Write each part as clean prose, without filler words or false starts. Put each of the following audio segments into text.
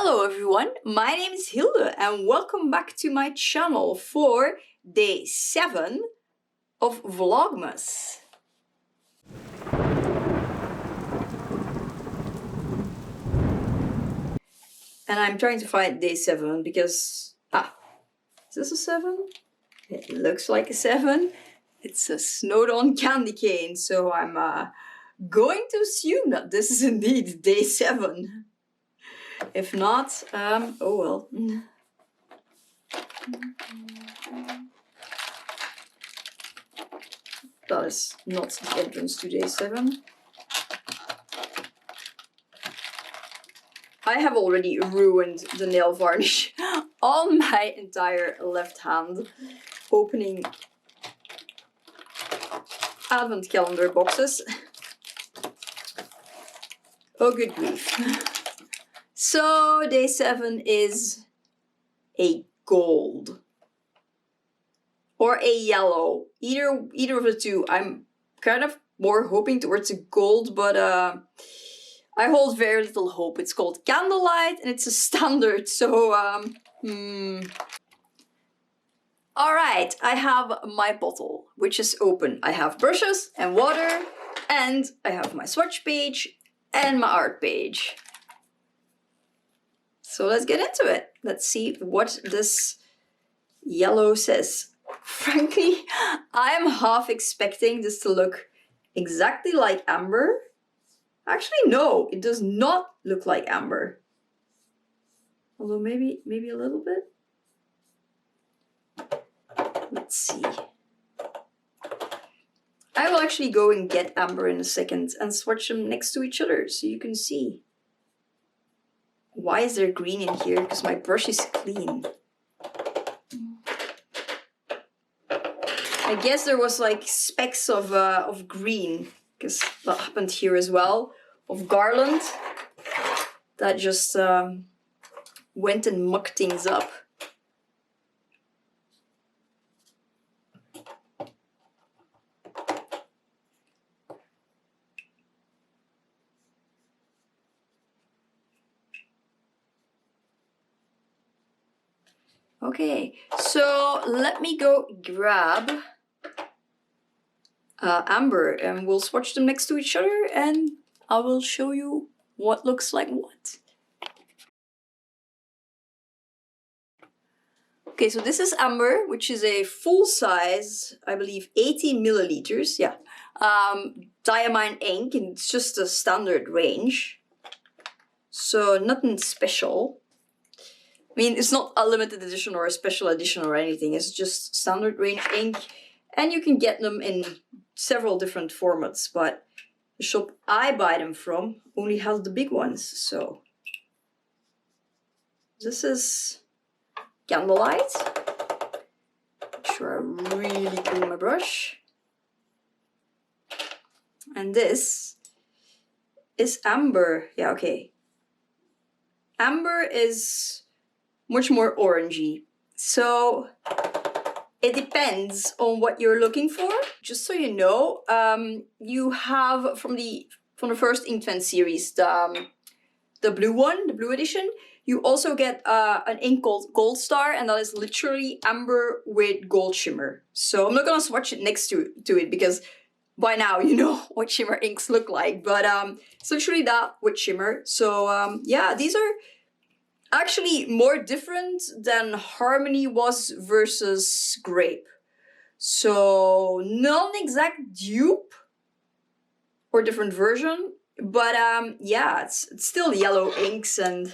Hello everyone, my name is Hilde and welcome back to my channel for day 7 of Vlogmas. And I'm trying to find day 7 because... is this a 7? It looks like a 7. It's a snowed-on candy cane, so I'm going to assume that this is indeed day 7. If not, oh well. That is not the entrance to day 7. I have already ruined the nail varnish on my entire left hand, opening advent calendar boxes. Oh, good grief. So day 7 is a gold or a yellow, either of the two. I'm kind of more hoping towards a gold, but I hold very little hope. It's called Candlelight and it's a standard, so Alright, I have my bottle, which is open. I have brushes and water, and I have my swatch page and my art page. So let's get into it. Let's see what this yellow says. Frankly, I am half expecting this to look exactly like amber. Actually, no, it does not look like amber. Although maybe a little bit. Let's see. I will actually go and get amber in a second and swatch them next to each other so you can see. Why is there green in here? Because my brush is clean. I guess there was like specks of green, because that happened here as well, of garland that just went and mucked things up. Okay, so let me go grab amber and we'll swatch them next to each other and I will show you what looks like what. Okay, so this is amber, which is a full size, I believe 80 milliliters, yeah. Diamine ink, and it's just a standard range. So nothing special. I mean, it's not a limited edition or a special edition or anything. It's just standard range ink. And you can get them in several different formats. But the shop I buy them from only has the big ones. So this is Candlelight. Make sure I really clean my brush. And this is amber. Yeah, okay. Amber is much more orangey. So it depends on what you're looking for. Just so you know, you have from the first Inkvent series, the blue one, the blue edition, you also get an ink called Gold Star, and that is literally amber with gold shimmer. So I'm not gonna swatch it next to it because by now you know what shimmer inks look like, but it's literally that with shimmer. So yeah, these are actually more different than Harmony was versus Grape. So non-exact dupe or different version, but yeah, it's still yellow inks and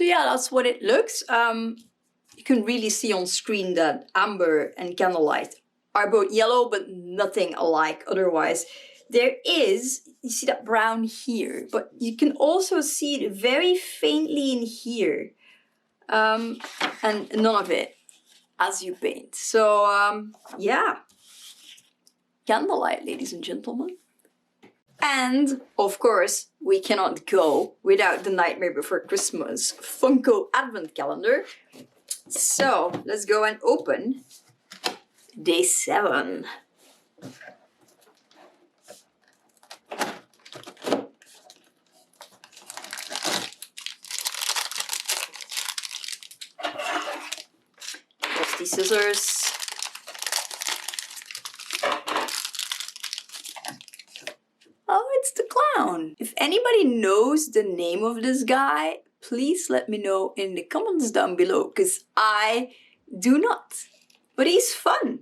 So yeah, that's what it looks. You can really see on screen that Amber and Candlelight are both yellow, but nothing alike otherwise. There is, you see that brown here, but you can also see it very faintly in here. And none of it as you paint. So yeah, Candlelight, ladies and gentlemen. And of course, we cannot go without the Nightmare Before Christmas Funko Advent Calendar. So let's go and open day 7. Dusty scissors. Oh, it's the clown. If anybody knows the name of this guy, please let me know in the comments down below, because I do not. But he's fun.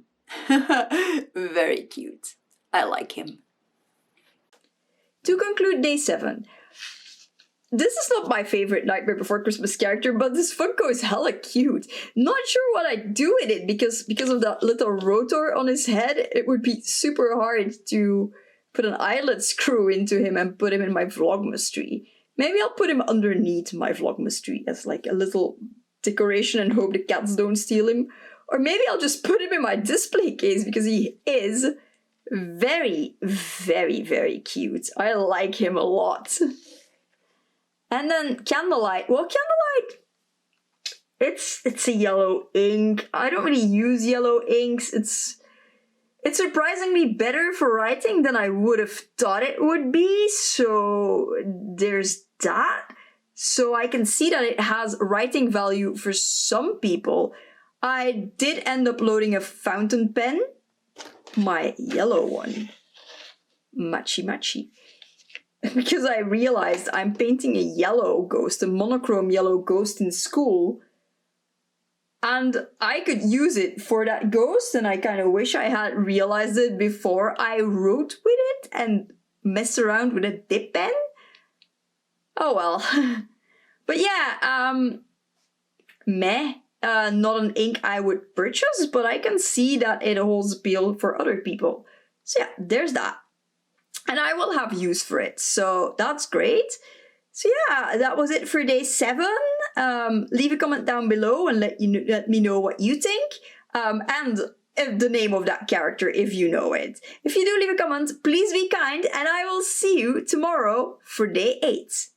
Very cute. I like him. To conclude day 7. This is not my favorite Nightmare Before Christmas character, but this Funko is hella cute. Not sure what I'd do with it, because of that little rotor on his head, it would be super hard to put an eyelet screw into him and put him in my Vlogmas tree. Maybe I'll put him underneath my Vlogmas tree as like a little decoration and hope the cats don't steal him. Or maybe I'll just put him in my display case, because he is very, very, very cute. I like him a lot. And then Candlelight. Well, Candlelight, it's a yellow ink. I don't really use yellow inks. It's surprisingly better for writing than I would have thought it would be. So there's that. So I can see that it has writing value for some people. I did end up loading a fountain pen, my yellow one, matchy matchy, because I realized I'm painting a yellow ghost, a monochrome yellow ghost in school, and I could use it for that ghost, and I kind of wish I had realized it before I wrote with it and messed around with a dip pen. Oh well. But yeah, meh. Not an ink I would purchase, but I can see that it holds appeal for other people. So yeah, there's that. And I will have use for it, so that's great. So yeah, that was it for day 7. Leave a comment down below and let me know what you think. And the name of that character if you know it. If you do leave a comment, please be kind, and I will see you tomorrow for day 8.